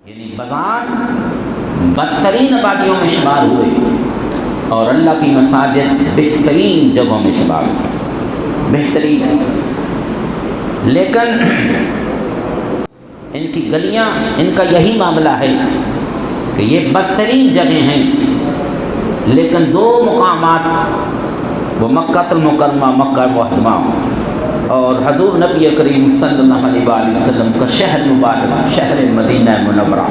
یعنی بازار بدترین آبادیوں میں شمار ہوئے اور اللہ کی مساجد بہترین جگہوں میں شمار ہوئے، بہترین۔ لیکن ان کی گلیاں، ان کا یہی معاملہ ہے کہ یہ بدترین جگہیں ہیں، لیکن دو مقامات وہ مکہ المکرمہ، مکہ معظمہ اور حضور نبی کریم صلی اللہ علیہ وآلہ وسلم کا شہر مبارک، شہر مدینہ منورہ،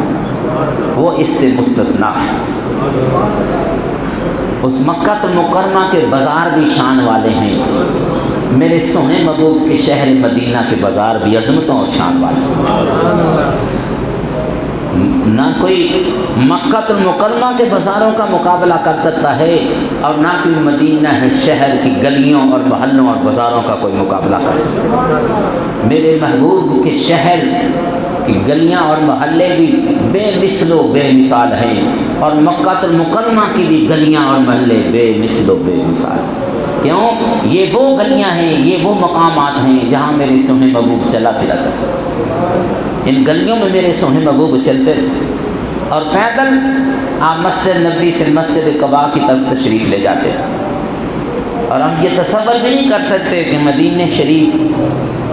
وہ اس سے مستثنیٰ ہے۔ اس مکہ المکرمہ کے بازار بھی شان والے ہیں، میرے سونے محبوب کے شہر مدینہ کے بازار بھی عظمتوں اور شان والے ہیں۔ نہ کوئی مکہ المکرمہ کے بازاروں کا مقابلہ کر سکتا ہے اور نہ کوئی مدینہ ہے شہر کی گلیوں اور محلوں اور بازاروں کا کوئی مقابلہ کر سکتا ہے۔ میرے محبوب کے شہر کی گلیاں اور محلے بھی بے مثل و بے مثال ہیں، اور مکہ المکرمہ کی بھی گلیاں اور محلے بے مثل و بے مثال ہیں۔ کیوں؟ یہ وہ گلیاں ہیں، یہ وہ مقامات ہیں جہاں میرے سونے محبوب چلا پھرا کرتے تھے۔ ان گلیوں میں میرے سونے محبوب چلتے تھے اور پیدل آپ مسجد نبوی سے مسجد قباء کی طرف تشریف لے جاتے تھے، اور ہم یہ تصور بھی نہیں کر سکتے کہ مدینہ شریف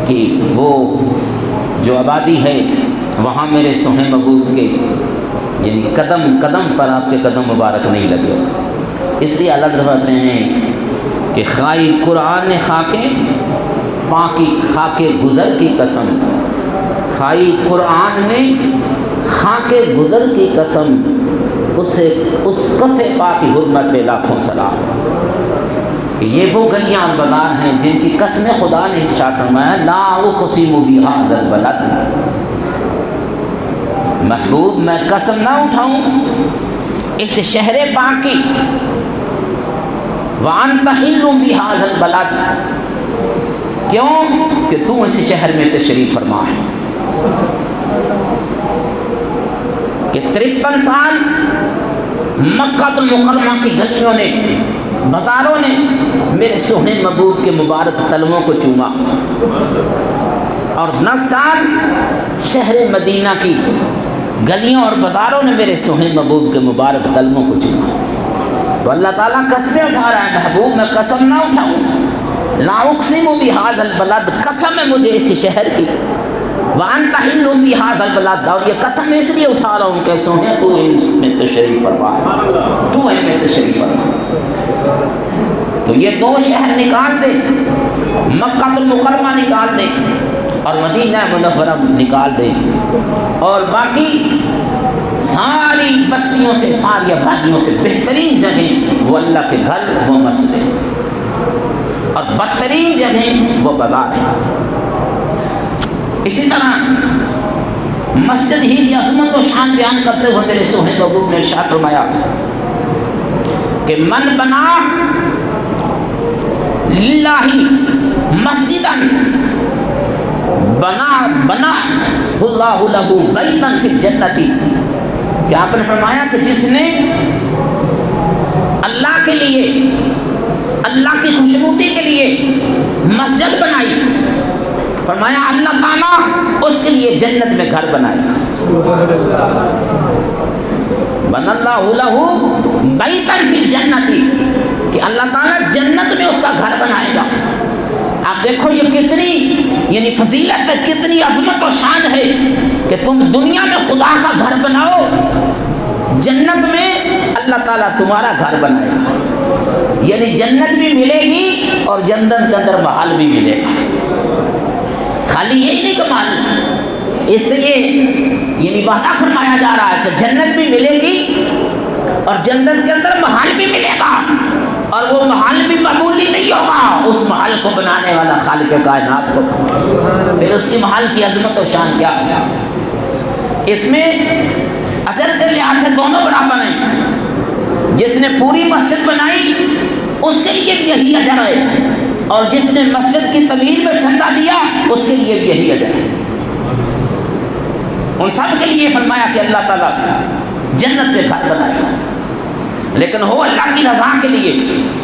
کی وہ جو آبادی ہے وہاں میرے سونے محبوب کے یعنی قدم قدم پر آپ کے قدم مبارک نہیں لگے ہوئے۔ اس لیے اللہ فرماتے ہیں کہ خائی قرآن خاکے پاکی خاکے گزر کی قسم، کھائی قرآن نے خاکے گزر کی قسم، اسے اس کف پاک کی حرمت پہ لاکھوں سلام۔ کہ یہ وہ گلیاں اور بازار ہیں جن کی قسم خدا نے ارشاد فرمایا لا اقسم بہذا البلد، محبوب میں قسم نہ اٹھاؤں اس شہر پاک کی، وانت حل بہذا البلد، کیوں کہ تو اس شہر میں تشریف فرما ہے۔ کہ 53 سال مکہ المکرمہ کی گلیوں نے، بازاروں نے میرے سونے محبوب کے مبارک تلووں کو چوما، اور 10 سال شہر مدینہ کی گلیوں اور بازاروں نے میرے سونے محبوب کے مبارک تلووں کو چوما۔ تو اللہ تعالیٰ قسمیں اٹھا رہا ہے، محبوب میں قسم نہ اٹھاؤں، لا اقسم بہذا البلد، قسم ہے مجھے اس شہر کی، وانت حل بہذا البلد، اور یہ قسم اس لیے اٹھا رہا ہوں کہ سونے تو ان میں تشریف فرما، تو ان میں تشریف فرما۔ تو یہ دو شہر نکال دے، مکہ المکرمہ نکال دے اور مدینہ منورہ نکال دے، اور باقی ساری بستیوں سے، ساری آبادیوں سے بہترین جگہیں وہ اللہ کے گھر، وہ مسجد ہیں، اور بدترین جگہیں وہ بازار ہیں۔ اسی طرح مسجد ہی کی عظمت و شان بیان کرتے ہوئے میرے سونے محبوب نے ارشاد فرمایا کہ من بنا للہ مسجدا بنا اللہ لہ بیتا فی الجنت، کہ آپ نے فرمایا کہ جس نے اللہ کے لیے، اللہ کی خوشنودی کے لیے مسجد بنائی، فرمایا اللہ تعالیٰ اس کے لیے جنت میں گھر بنائے گا۔ بن اللہ لہ بیتا فی الجنت، کہ اللہ تعالیٰ جنت میں اس کا گھر بنائے گا۔ آپ دیکھو یہ کتنی یعنی فضیلت ہے، کتنی عظمت و شان ہے کہ تم دنیا میں خدا کا گھر بناؤ، جنت میں اللہ تعالیٰ تمہارا گھر بنائے گا، یعنی جنت بھی ملے گی اور جنت کے اندر محل بھی ملے گا۔ خالی یہی نہیں کمال، اس لیے یعنی وعدہ فرمایا جا رہا ہے کہ جنت بھی ملے گی اور جنت کے اندر محل بھی ملے گا، اور وہ محل بھی معمولی نہیں ہوگا، اس محل کو بنانے والا خالق کائنات کو، پھر اس کی محل کی عظمت و شان کیا ہے۔ اس میں اجر کے لحاظ سے دونوں برابر ہیں، جس نے پوری مسجد بنائی اس کے لیے بھی یہی اجر ہے، اور جس نے مسجد کی تعمیر میں چندہ دیا اس کے لیے بھی یہی اجر ہے۔ ان سب کے لیے فرمایا کہ اللہ تعالیٰ جنت میں گھر بنائے گا، لیکن ہو اللہ کی رضا کے لیے،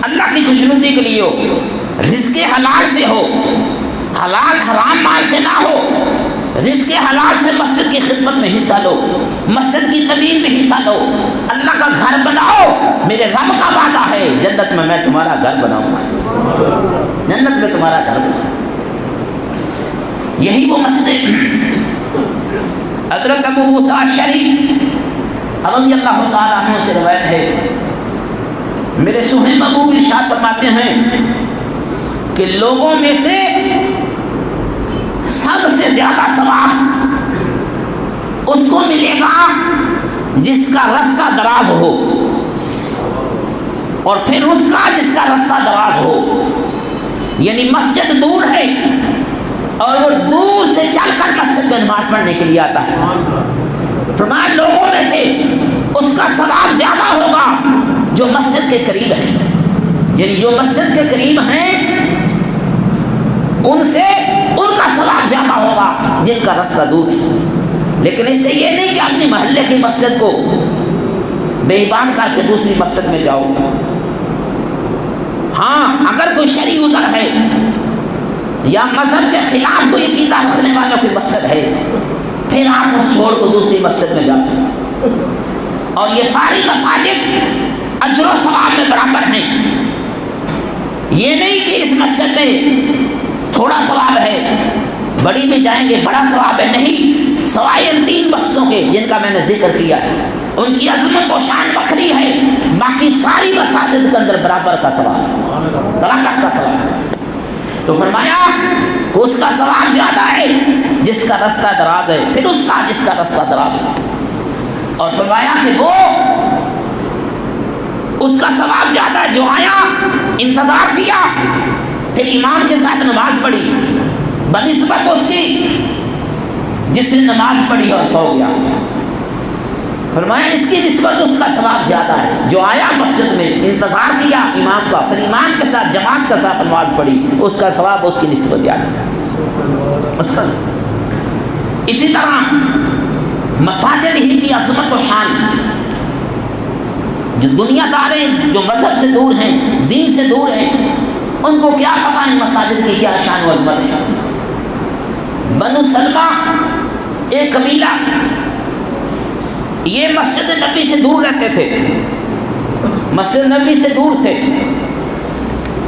اللہ کی خوشنودی کے لیے ہو، رزق حلال سے ہو، حلال حرام مال سے نہ ہو، رزق حلال سے مسجد کی خدمت میں حصہ لو، مسجد کی تعمیر میں حصہ لو، اللہ کا گھر بناؤ۔ میرے رب کا وعدہ ہے جنت میں تمہارا گھر بناؤں گا، جنت میں تمہارا گھر بناؤں۔ یہی وہ مسجد حضرت ابو موسیٰ اشعری رضی اللہ تعالیٰ عنہ سے روایت ہے، میرے سونے محبوب ارشاد فرماتے ہیں کہ لوگوں میں سے سب سے زیادہ ثواب اس کو ملے گا جس کا رستہ دراز ہو، اور پھر اس کا جس کا رستہ دراز ہو، یعنی مسجد دور ہے اور وہ دور سے چل کر مسجد میں نماز پڑھنے کے لیے آتا ہے، فرمایا لوگوں میں سے اس کا ثواب زیادہ ہوگا جو مسجد کے قریب ہے، یعنی جو مسجد کے قریب ہیں ان سے ان کا ثواب زیادہ ہوگا جن کا رستہ دور ہے۔ لیکن اس سے یہ نہیں کہ اپنی محلے کی مسجد کو بے ایمان کر کے دوسری مسجد میں جاؤ۔ ہاں اگر کوئی شرعی عذر ہے یا مذہب کے خلاف کوئی عقیدہ رکھنے والوں کی مسجد ہے، پھر آپ اس چھوڑ کو دوسری مسجد میں جا سکتے۔ اور یہ ساری مساجد اجر و ثواب میں برابر ہیں، یہ نہیں کہ اس مسجد میں تھوڑا ثواب ہے بڑی میں جائیں گے بڑا ثواب ہے، نہیں، سوائے ان 3 مسجدوں کے جن کا میں نے ذکر کیا ہے ان کی عظمت و شان بکھری ہے، باقی ساری مساجد کے اندر برابر کا ثواب، برابر کا ثواب۔ تو فرمایا کہ اس کا ثواب زیادہ ہے جس کا رستہ دراز ہے، پھر اس کا جس کا رستہ دراز ہے، اور فرمایا کہ وہ اس کا ثواب زیادہ ہے جو آیا، انتظار کیا، پھر امام کے ساتھ نماز پڑھی بنسبت اس کی جس نے نماز پڑھی اور سو گیا، فرمایا اس کی نسبت اس کا ثواب زیادہ ہے جو آیا مسجد میں، انتظار کیا امام کا، پھر امام کے ساتھ جماعت کے ساتھ نماز پڑھی، اس کا ثواب اس کی نسبت زیادہ ہے۔ اسی طرح مساجد ہی کی عظمت و شان، جو دنیا داریں جو مذہب سے دور ہیں، دین سے دور ہیں، ان کو کیا پتہ ان مساجد کی کیا شان و عظمت ہے۔ بنو سلمہ ایک قبیلہ، یہ مسجد نبی سے دور رہتے تھے، مسجد نبی سے دور تھے،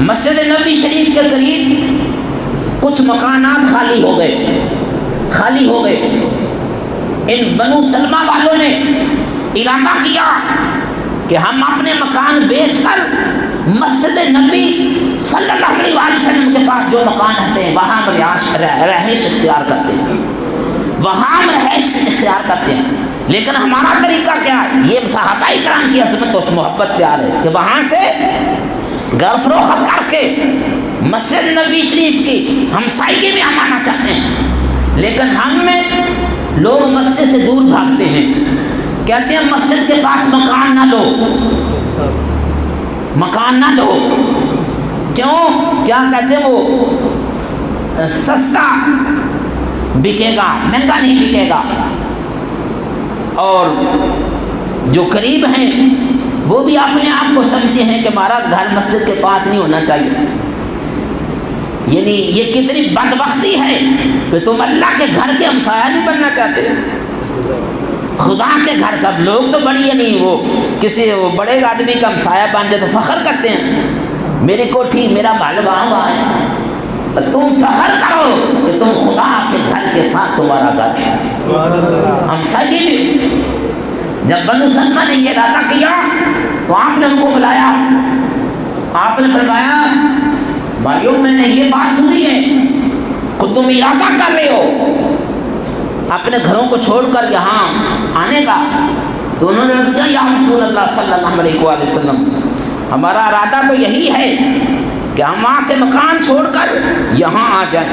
مسجد نبی شریف کے قریب کچھ مکانات خالی ہو گئے۔ ان بنو سلمہ والوں نے ارادہ کیا کہ ہم اپنے مکان بیچ کر مسجد نبی صلی اللہ علیہ وسلم کے پاس جو مکان رہتے ہیں وہاں رہائش اختیار کرتے ہیں، لیکن ہمارا طریقہ کیا ہے، یہ صحابہ کرام کی عظمت و محبت پیار ہے کہ وہاں سے گھر فروخت کر کے مسجد نبی شریف کی ہمسائیگی میں ہم آنا چاہتے ہیں، لیکن ہم میں لوگ مسجد سے دور بھاگتے ہیں، کہتے ہیں مسجد کے پاس مکان نہ لو، کیوں؟ کیا کہتے ہیں وہ سستا بکے گا، مہنگا نہیں بکے گا، اور جو قریب ہیں وہ بھی اپنے آپ کو سمجھتے ہیں کہ ہمارا گھر مسجد کے پاس نہیں ہونا چاہیے۔ یعنی یہ کتنی بدبختی ہے کہ تم اللہ کے گھر کے ہمسایہ نہیں بننا چاہتے، خدا کے گھر کا۔ لوگ تو بڑی یعنی وہ کسی وہ بڑے آدمی کا ہمسایہ بن جائے تو فخر کرتے ہیں، میری کوٹھی میرا محل وہاں ہے، تم فخر کرو کہ تم خدا کے گھر کے ساتھ تمہارا گھر ہے۔ ہمسایگی میں جب بنو سلمہ نے یہ ارادہ کیا تو آپ نے ان کو بلایا، آپ نے فرمایا بھائیوں میں نے یہ بات سنی ہے کہ تم ارادہ کر رہے ہو اپنے گھروں کو چھوڑ کر یہاں آنے کا، تو انہوں نے کہا یا رسول اللہ صلی اللہ علیہ وآلہ وسلم، ہمارا ارادہ تو یہی ہے کہ ہم وہاں سے مکان چھوڑ کر یہاں آ جائیں۔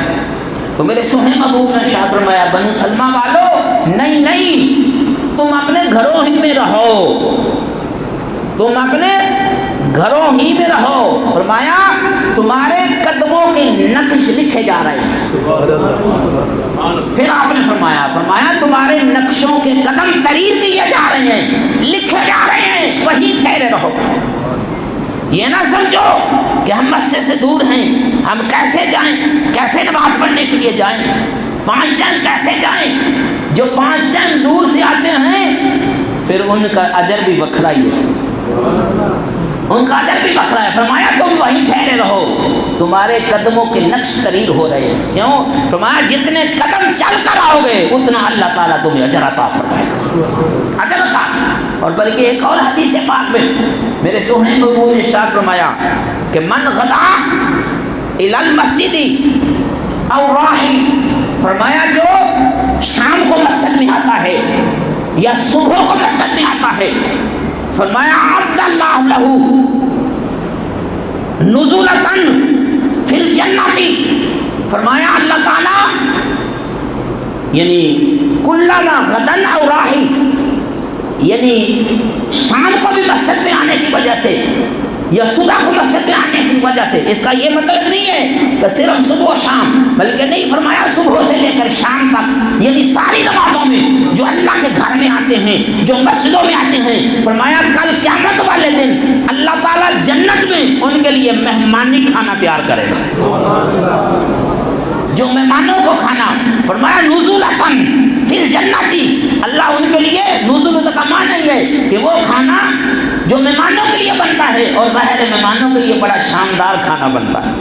تو میرے سونے محبوب نے ارشاد فرمایا بنو سلمہ والو نہیں، تم اپنے گھروں ہی میں رہو، تم اپنے گھروں ہی میں رہو۔ فرمایا تمہارے قدموں کے نقش لکھے جا رہے ہیں۔ پھر آپ نے فرمایا تمہارے نقشوں کے قدم تحریر کیے جا رہے ہیں، لکھے جا رہے ہیں، وہیں ٹھہرے رہو۔ یہ نہ سمجھو کہ ہم مسجد سے دور ہیں، ہم کیسے جائیں، کیسے نماز پڑھنے کے لیے جائیں۔ 5 ٹائم کیسے جائیں؟ جو 5 ٹائم دور سے آتے ہیں پھر ان کا اجر بھی بکھرا ہی ہے، ان کا اجر بھی بکھرا ہے۔ فرمایا تم وہیں ٹھہرے رہو، تمہارے قدموں کے نقش تریر ہو رہے ہیں۔ کیوں؟ فرمایا جتنے قدم چل کر آؤ گے اتنا اللہ تعالیٰ تمہیں اجر عطا فرمائے گا، اجر عطا۔ اور بلکہ ایک اور حدیث پاک میں میرے سونے نبوی نے ارشاد فرمایا کہ من غدا الی المسجد او راحی، فرمایا جو شام کو مسجد میں آتا ہے یا صبح کو مسجد میں آتا ہے، فرمایا اعد اللہ لہ نزلۃ فی الجنۃ، فرمایا اللہ تعالی یعنی کلما غدن او راحی، یعنی شام کو بھی مسجد میں آنے کی وجہ سے یا صبح کو مسجد میں آنے کی وجہ سے، اس کا یہ مطلب نہیں ہے کہ صرف صبح و شام، بلکہ نہیں، فرمایا صبح سے لے کر شام تک، یعنی ساری نمازوں میں جو اللہ کے گھر میں آتے ہیں، جو مسجدوں میں آتے ہیں، فرمایا کل قیامت والے دن اللہ تعالیٰ جنت میں ان کے لیے مہمانی کھانا تیار کرے گا، جو مہمانوں کو کھانا، فرمایا نزولتن فی الجنت، اللہ ان کے لیے نزول کا معنی ہے کہ وہ کھانا جو مہمانوں کے لیے بنتا ہے، اور ظاہر ہے مہمانوں کے لیے بڑا شاندار کھانا بنتا ہے،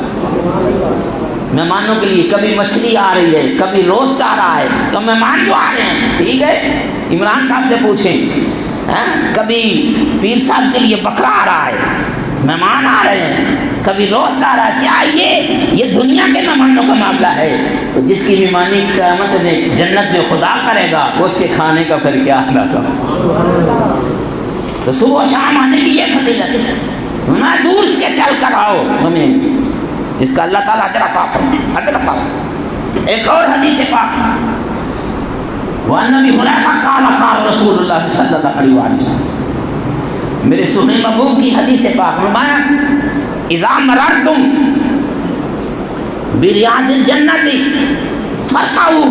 مہمانوں کے لیے کبھی مچھلی آ رہی ہے، کبھی روسٹ آ رہا ہے، تو مہمان جو آ رہے ہیں، ٹھیک ہے، عمران صاحب سے پوچھیں، کبھی پیر صاحب کے لیے بکرا آ رہا ہے، مہمان آ رہے ہیں، کبھی روسٹ آ رہا ہے، کیا یہ دنیا کے مہمانوں کا معاملہ ہے؟ تو جس کی مہمانی قیامت میں جنت میں خدا کرے گا اس کے کھانے کا پھر کیا اندازہ؟ تو صبح و شام آنے کی یہ فضیلت ہے، میں دور سے چل کر آؤ، ہمیں اس کا اللہ تعالیٰ اجر عطا فرمائے، اجر عطا فرمائے۔ ایک اور حدیث پاک، وَأَنَّ أَبِي هُرَيْرَةَ قَالَ قَالَ رسول اللہ صلی اللہ علیہ وآلہ وسلم، میرے سونے محبوب کی حدیث پاک، فرمایا اذا مررتم بریاض الجنت فرقعوا،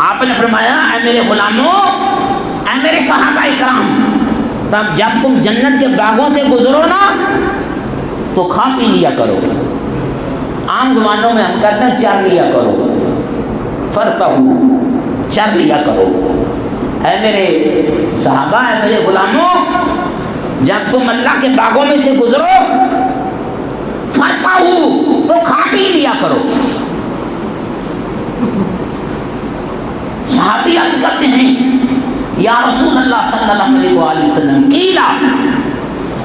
آپ نے فرمایا اے میرے غلاموں، اے میرے صحابہ کرام، تب جب تم جنت کے باغوں سے گزرو نا تو کھا پی لیا کرو، عام زبانوں میں ہم کہتے ہیں چر لیا کرو، فرقعوا، چر لیا کرو، اے میرے صحابہ، اے میرے غلاموں، جب تم اللہ کے باغوں میں سے گزرو فرقعوا، تو کھا پی لیا کرو۔ صحابی عرض کرتے ہیں یا رسول اللہ صلی اللہ علیہ وآلہ وسلم، قیلا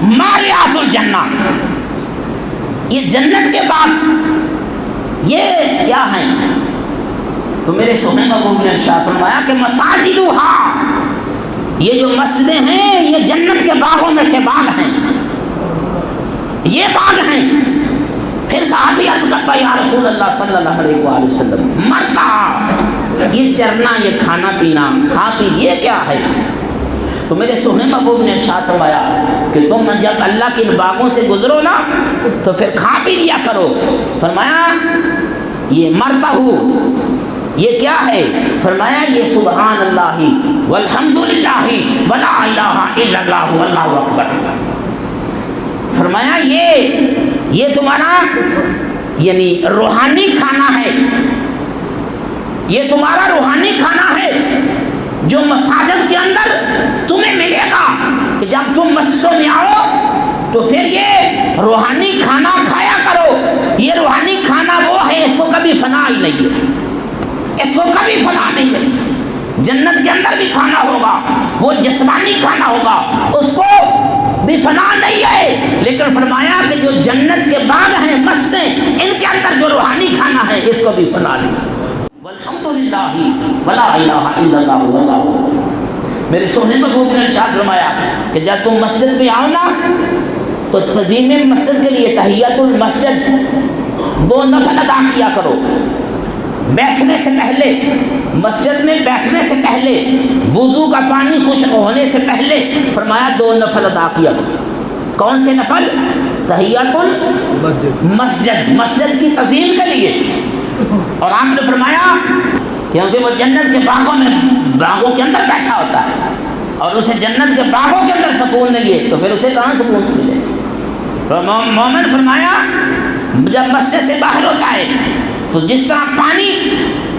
ما ریاض الجنہ، یہ جنت کے باغ یہ کیا ہیں؟ تو میرے سونے محبوب نے ارشاد فرمایا کہ مساجدھا، یہ جو مسجدیں ہیں یہ جنت کے باغوں میں سے باغ ہیں، یہ باغ ہیں۔ پھر صحابی عرض کرتا یا رسول اللہ صلی اللہ علیہ وآلہ وسلم، مرتا، یہ چرنا، یہ کھانا پینا، کھا پی، یہ کیا ہے؟ تو میرے سونے محبوب نے ارشاد فرمایا کہ تم جب اللہ کے ان باغوں سے گزرو نا تو پھر کھا پی لیا کرو۔ فرمایا یہ مرتا ہوں، یہ کیا ہے؟ فرمایا یہ سبحان اللہ والحمدللہ ولا الہ الا اللہ واللہ اکبر، فرمایا یہ تمہارا یعنی روحانی کھانا ہے، یہ تمہارا روحانی کھانا ہے جو مساجد کے اندر تمہیں ملے گا، کہ جب تم مسجدوں میں آؤ تو پھر یہ روحانی کھانا کھایا کرو۔ یہ روحانی کھانا وہ ہے، اس کو کبھی فنا ہی نہیں ہے، اس کو کبھی فنا نہیں ہے۔ جنت کے اندر بھی کھانا ہوگا، وہ جسمانی کھانا ہوگا، اس کو بھی فنا نہیں ہے، لیکن فرمایا کہ جو جنت کے باغ ہیں، مسجدیں، ان کے اندر جو روحانی کھانا ہے اس کو بھی فنا نہیں۔ والحمدللہ ولا الہ الا اللہ واللہ، میرے سونے محبوب نے ارشاد فرمایا کہ جب تم مسجد میں آؤ نا تو تعظیم مسجد کے لیے تحیۃ المسجد 2 نفل ادا کیا کرو، بیٹھنے سے پہلے، مسجد میں بیٹھنے سے پہلے، وضو کا پانی خشک ہونے سے پہلے، فرمایا 2 نفل ادا کیا کرو۔ کون سے نفل؟ تحیۃ المسجد، مسجد کی تعظیم کے لیے۔ اور آپ نے فرمایا کیونکہ وہ جنت کے باغوں کے اندر بیٹھا ہوتا ہے اور اسے جنت کے باغوں کے اندر سکون نہیں ہے تو پھر اسے کہاں سکون ملے؟ مومن فرمایا جب مسجد سے باہر ہوتا ہے تو جس طرح پانی